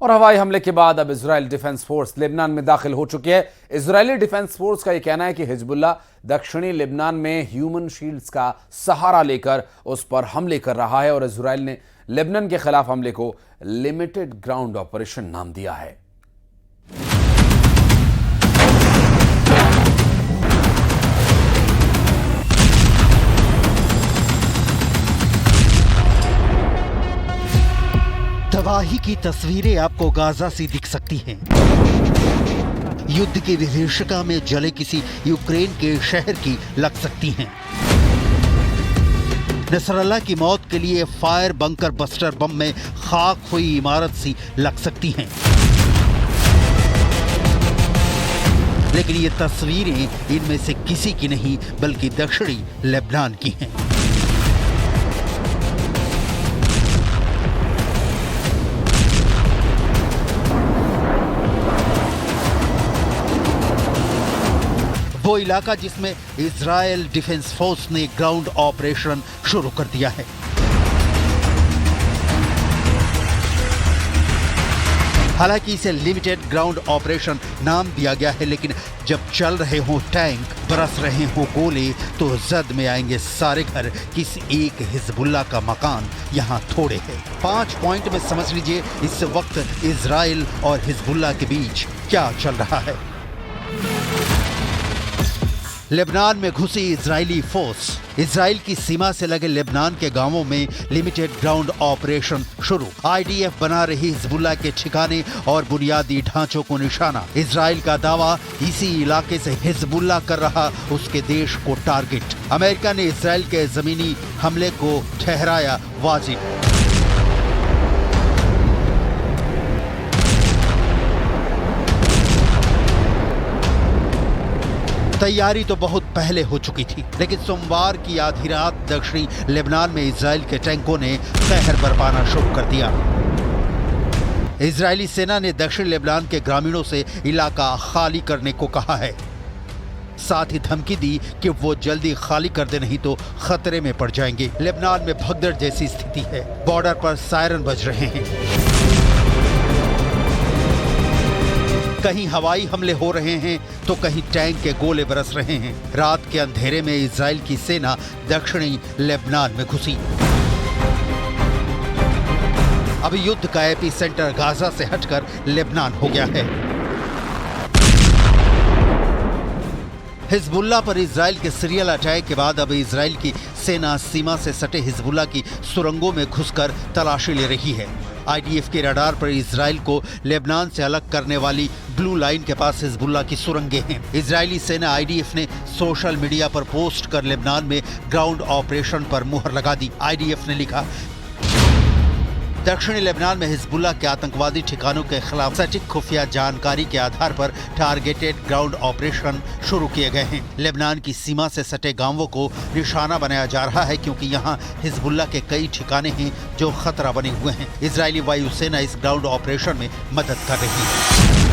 और हवाई हमले के बाद अब इजराइल डिफेंस फोर्स लेबनान में दाखिल हो चुकी है। इजरायली डिफेंस फोर्स का यह कहना है कि हिजबुल्लाह दक्षिणी लेबनान में ह्यूमन शील्ड्स का सहारा लेकर उस पर हमले कर रहा है और इजराइल ने लेबनान के खिलाफ हमले को लिमिटेड ग्राउंड ऑपरेशन नाम दिया है। तबाही की तस्वीरें आपको गाजा से दिख सकती हैं। युद्ध की विभीषिका में जले किसी यूक्रेन के शहर की लग सकती हैं। नसरल्लाह की मौत के लिए फायर बंकर बस्टर बम में खाक हुई इमारत सी लग सकती हैं। लेकिन ये तस्वीरें इनमें से किसी की नहीं बल्कि दक्षिणी लेबनान की हैं। वो इलाका जिसमें इजराइल डिफेंस फोर्स ने ग्राउंड ऑपरेशन शुरू कर दिया है। हालांकि इसे लिमिटेड ग्राउंड ऑपरेशन नाम दिया गया है, लेकिन जब चल रहे हों टैंक, बरस रहे हों गोले, तो जद में आएंगे सारे घर। किस एक हिजबुल्लाह का मकान यहाँ थोड़े है। 5 पॉइंट में समझ लीजिए इस वक्त इजराइल और हिजबुल्लाह के बीच क्या चल रहा है। लेबनान में घुसी इजरायली फोर्स। इजराइल की सीमा से लगे लेबनान के गांवों में लिमिटेड ग्राउंड ऑपरेशन शुरू। आईडीएफ बना रही हिजबुल्लाह के ठिकाने और बुनियादी ढांचों को निशाना। इजराइल का दावा, इसी इलाके से हिजबुल्लाह कर रहा उसके देश को टारगेट। अमेरिका ने इजराइल के जमीनी हमले को ठहराया वाजिब। तैयारी तो बहुत पहले हो चुकी थी, लेकिन सोमवार की आधी रात दक्षिणी लेबनान में इजराइल के टैंकों ने कहर बरपाना शुरू कर दिया। इजरायली सेना ने दक्षिण लेबनान के ग्रामीणों से इलाका खाली करने को कहा है। साथ ही धमकी दी कि वो जल्दी खाली कर दे, नहीं तो खतरे में पड़ जाएंगे। लेबनान में भगदड़ जैसी स्थिति है। बॉर्डर पर सायरन बज रहे हैं। कहीं हवाई हमले हो रहे हैं तो कहीं टैंक के गोले बरस रहे हैं। रात के अंधेरे में इजराइल की सेना दक्षिणी लेबनान में घुसी। अब युद्ध का एपी सेंटर गाजा से हटकर लेबनान हो गया है। हिजबुल्लाह पर इजराइल के सीरियल अटैक के बाद अब इजराइल की सेना सीमा से सटे हिजबुल्लाह की सुरंगों में घुसकर तलाशी ले रही है। आईडीएफ के रडार पर इजराइल को लेबनान से अलग करने वाली ब्लू लाइन के पास हिजबुल्लाह की सुरंगें हैं। इजरायली सेना आईडीएफ ने सोशल मीडिया पर पोस्ट कर लेबनान में ग्राउंड ऑपरेशन पर मुहर लगा दी। आईडीएफ ने लिखा, दक्षिणी लेबनान में हिजबुल्लाह के आतंकवादी ठिकानों के खिलाफ सटीक खुफिया जानकारी के आधार पर टारगेटेड ग्राउंड ऑपरेशन शुरू किए गए हैं। लेबनान की सीमा से सटे गांवों को निशाना बनाया जा रहा है, क्योंकि यहां हिजबुल्लाह के कई ठिकाने हैं जो खतरा बने हुए हैं। इजरायली वायुसेना इस ग्राउंड ऑपरेशन में मदद कर रही है।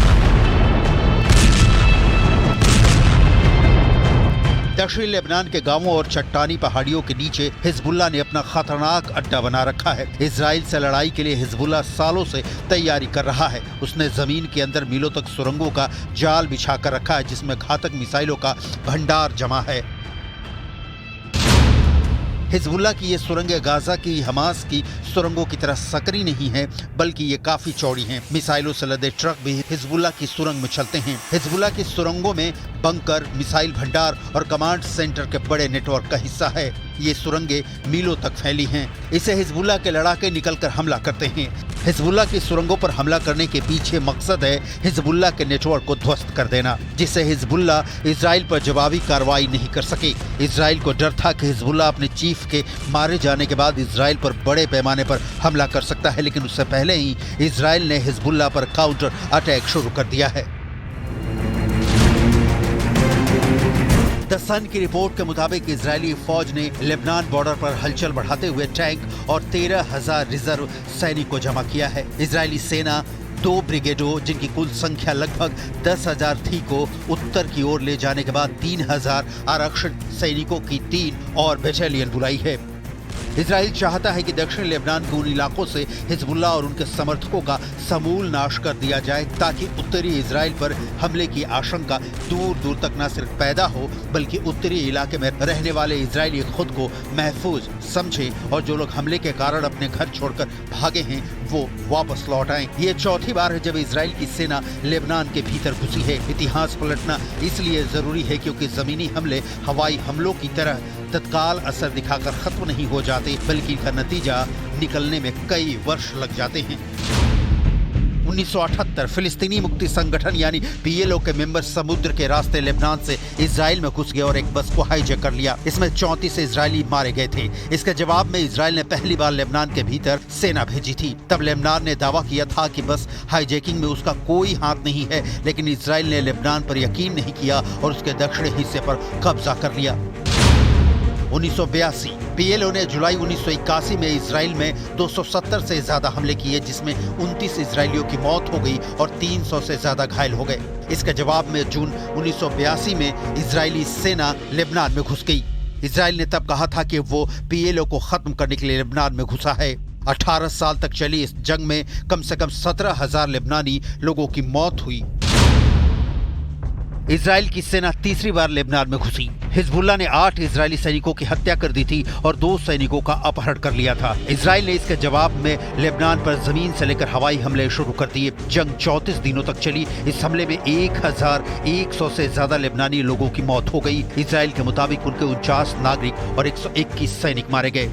दक्षिणी लेबनान के गांवों और चट्टानी पहाड़ियों के नीचे हिजबुल्लाह ने अपना खतरनाक अड्डा बना रखा है। इजराइल से लड़ाई के लिए हिजबुल्लाह सालों से तैयारी कर रहा है। उसने जमीन के अंदर मीलों तक सुरंगों का जाल बिछा कर रखा है, जिसमें घातक मिसाइलों का भंडार जमा है। हिजबुल्लाह की ये सुरंगें गाजा की हमास की सुरंगों की तरह सकरी नहीं है, बल्कि ये काफी चौड़ी हैं। मिसाइलों से लदे ट्रक भी हिजबुल्लाह की सुरंग में चलते हैं। हिजबुल्लाह की सुरंगों में बंकर, मिसाइल भंडार और कमांड सेंटर के बड़े नेटवर्क का हिस्सा है। ये सुरंगें मीलों तक फैली हैं। इसे हिजबुल्लाह के लड़ाके निकलकर हमला करते हैं। हिजबुल्लाह की सुरंगों पर हमला करने के पीछे मकसद है हिजबुल्लाह के नेटवर्क को ध्वस्त कर देना, जिससे हिजबुल्लाह इजराइल पर जवाबी कार्रवाई नहीं कर सके। इजराइल को डर था कि हिजबुल्लाह अपने चीफ के मारे जाने के बाद इजराइल पर बड़े पैमाने पर हमला कर सकता है, लेकिन उससे पहले ही इजराइल ने हिजबुल्लाह पर काउंटर अटैक शुरू कर दिया है। द सन की रिपोर्ट के मुताबिक इजरायली फौज ने लेबनान बॉर्डर पर हलचल बढ़ाते हुए टैंक और 13,000 रिजर्व सैनिक को जमा किया है। इजरायली सेना 2 ब्रिगेडों, जिनकी कुल संख्या लगभग 10,000 थी, को उत्तर की ओर ले जाने के बाद 3,000 आरक्षित सैनिकों की 3 और बटालियन बुलाई है। इजराइल चाहता है कि दक्षिण लेबनान के उन इलाकों से हिजबुल्लाह और उनके समर्थकों का समूल नाश कर दिया जाए ताकि उत्तरी इजराइल पर हमले की आशंका दूर दूर तक न सिर्फ पैदा हो बल्कि उत्तरी इलाके में रहने वाले इजरायली खुद को महफूज समझे और जो लोग हमले के कारण अपने घर छोड़कर भागे हैं वो वापस लौट आए। ये चौथी बार है जब इजराइल की सेना लेबनान के भीतर घुसी है। इतिहास पलटना इसलिए जरूरी है क्योंकि जमीनी हमले हवाई हमलों की तरह तत्काल असर दिखाकर खत्म नहीं हो जाते बल्कि इनका नतीजा निकलने में कई वर्ष लग जाते हैं। 1978 फिलिस्तीनी मुक्ति संगठन यानी पीएलओ के मेंबर समुद्र के रास्ते लेबनान से इजराइल में घुस गए और एक बस को हाईजैक कर लिया। इसमें 34 इजरायली मारे गए थे। इसके जवाब में इजराइल ने पहली बार लेबनान के भीतर सेना भेजी थी। तब लेबनान ने दावा किया था कि बस हाईजैकिंग में उसका कोई हाथ नहीं है, लेकिन इजराइल ने लेबनान पर यकीन नहीं किया और उसके दक्षिणी हिस्से पर कब्जा कर लिया। 1982 पीएलओ ने जुलाई 1981 में इजराइल में 270 से ज्यादा हमले किए जिसमें 29 इजरायलियों की मौत हो गई और 300 से ज्यादा घायल हो गए। इसके जवाब में जून 1982 में इजरायली सेना लेबनान में घुस गई। इजराइल ने तब कहा था कि वो पीएलओ को खत्म करने के लिए लेबनान में घुसा है। 18 साल तक चली इस जंग में कम से कम 17,000 लेबनानी लोगों की मौत हुई। इजराइल की सेना तीसरी बार लेबनान में घुसी। हिजबुल्लाह ने 8 इजरायली सैनिकों की हत्या कर दी थी और 2 सैनिकों का अपहरण कर लिया था। इजराइल ने इसके जवाब में लेबनान पर जमीन से लेकर हवाई हमले शुरू कर दिए। जंग 34 दिनों तक चली। इस हमले में 1100 से ज्यादा लेबनानी लोगों की मौत हो गई। इजराइल के मुताबिक उनके 49 नागरिक और 121 सैनिक मारे गए।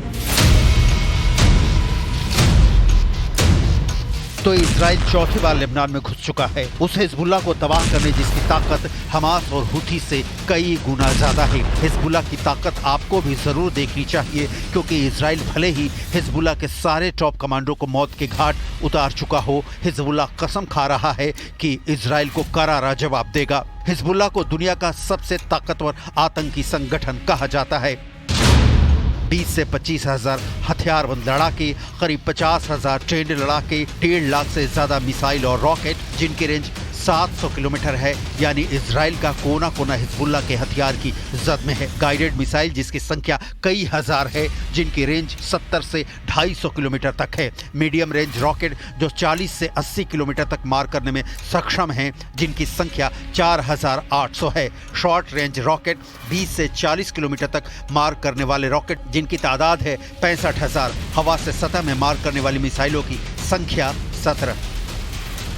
तो इजराइल चौथी बार लेबनान में घुस चुका है। उस हिजबुल्लाह को तबाह करने जिसकी ताकत हमास और हुथी से कई गुना ज्यादा है। हिजबुल्लाह की ताकत आपको भी जरूर देखनी चाहिए क्योंकि इजराइल भले ही हिजबुल्लाह के सारे टॉप कमांडो को मौत के घाट उतार चुका हो, हिजबुल्लाह कसम खा रहा है कि इजराइल को करारा जवाब देगा। हिजबुल्लाह को दुनिया का सबसे ताकतवर आतंकी संगठन कहा जाता है। 20 से 25,000 हथियारबंद लड़ाके, करीब 50,000 ट्रेंड लड़ाके, 1.5 लाख से ज्यादा मिसाइल और रॉकेट जिनकी रेंज 700 किलोमीटर है, यानी इजराइल का कोना कोना हिजबुल्लाह के हथियार की जद में है। गाइडेड मिसाइल जिसकी संख्या कई हजार है, जिनकी रेंज 70 से 250 किलोमीटर तक है। मीडियम रेंज रॉकेट जो 40 से 80 किलोमीटर तक मार करने में सक्षम हैं, जिनकी संख्या 4800 है। शॉर्ट रेंज रॉकेट 20 से 40 किलोमीटर तक मार करने वाले रॉकेट जिनकी तादाद है 65,000। हवा से सतह में मार करने वाली मिसाइलों की संख्या 17।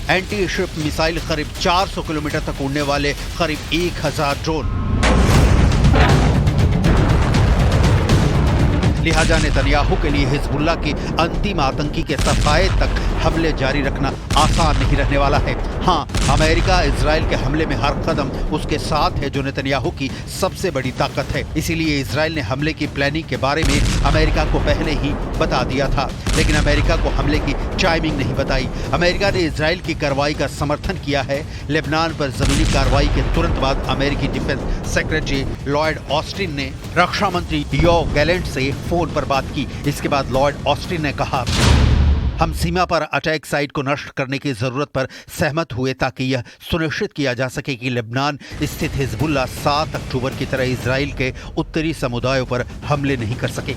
एंटी शिप मिसाइल करीब 400 किलोमीटर तक उड़ने वाले करीब 1000 ड्रोन। लिहाजा नेतन्याहू के लिए हिजबुल्लाह की अंतिम आतंकी के सफाये तक हमले जारी रखना आसान नहीं रहने वाला है। हाँ, अमेरिका इजराइल के हमले में हर कदम उसके साथ है जो नेतन्याहू की सबसे बड़ी ताकत है। इसीलिए इजराइल ने हमले की प्लानिंग के बारे में अमेरिका को पहले ही बता दिया था, लेकिन अमेरिका को हमले की टाइमिंग नहीं बताई। अमेरिका ने इजराइल की कार्रवाई का समर्थन किया है। लेबनान पर जमीनी कार्रवाई के तुरंत बाद अमेरिकी डिफेंस सेक्रेटरी लॉयड ऑस्टिन ने रक्षा मंत्री योव गैलेंट से फोन पर बात की। इसके बाद लॉयड ऑस्टिन ने कहा, हम सीमा पर अटैक साइट को नष्ट करने की जरूरत पर सहमत हुए ताकि यह सुनिश्चित किया जा सके कि लेबनान स्थित हिजबुल्लाह 7 अक्टूबर की तरह इजराइल के उत्तरी समुदायों पर हमले नहीं कर सके।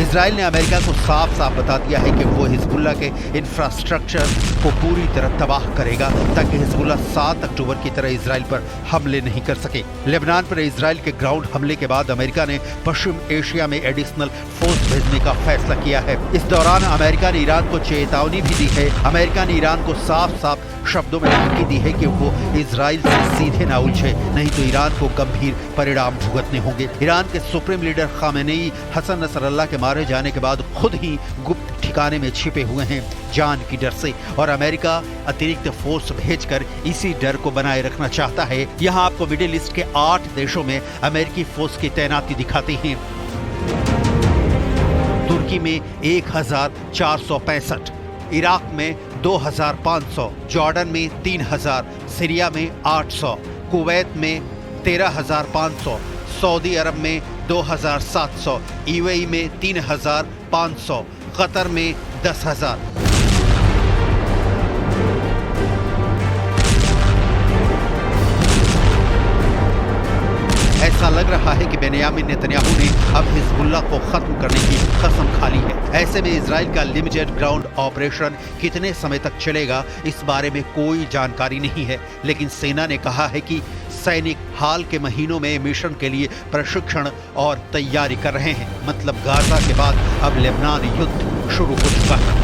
इजराइल ने अमेरिका को साफ साफ बता दिया है कि वो हिजबुल्लाह के इंफ्रास्ट्रक्चर को पूरी तरह तबाह करेगा ताकि हिजबुल्लाह 7 अक्टूबर की तरह इजराइल पर हमले नहीं कर सके। लेबनान पर इजराइल के ग्राउंड हमले के बाद अमेरिका ने पश्चिम एशिया में एडिशनल फोर्स भेजने का फैसला किया है। इस दौरान अमेरिका ने ईरान को चेतावनी भी दी है। अमेरिका ने ईरान को साफ साफ शब्दों में धमकी दी है कि वो इजराइल से सीधे ना उलझे, नहीं तो ईरान को गंभीर परिणाम भुगतने होंगे। ईरान के supreme leader Khamenei Hassan Nasrallah के मारे जाने के बाद खुद ही गुप्त ठिकाने में छिपे हुए हैं जान की डर से, और अमेरिका अतिरिक्त फोर्स भेजकर इसी डर को बनाए रखना चाहता है। यहाँ आपको मिडिल ईस्ट के 8 देशों में अमेरिकी फोर्स की तैनाती दिखाते हैं। तुर्की में 1465, इराक में 2500, जॉर्डन में 3000, सीरिया में 800, कुवैत में 13500, सऊदी अरब में 2700, यूएई में 3500, कतर में 10,000। ऐसा लग रहा है कि बेन्यामिन नेतन्याहू ने अब हिजबुल्लाह को खत्म करने की कसम खा ली है। ऐसे में इजराइल का लिमिटेड ग्राउंड ऑपरेशन कितने समय तक चलेगा, इस बारे में कोई जानकारी नहीं है, लेकिन सेना ने कहा है कि सैनिक हाल के महीनों में मिशन के लिए प्रशिक्षण और तैयारी कर रहे हैं। मतलब गाजा के बाद अब लेबनान युद्ध शुरू हो चुका है।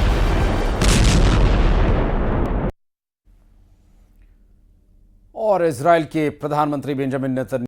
और इजराइल के प्रधानमंत्री बेंजामिन नेतन्याहू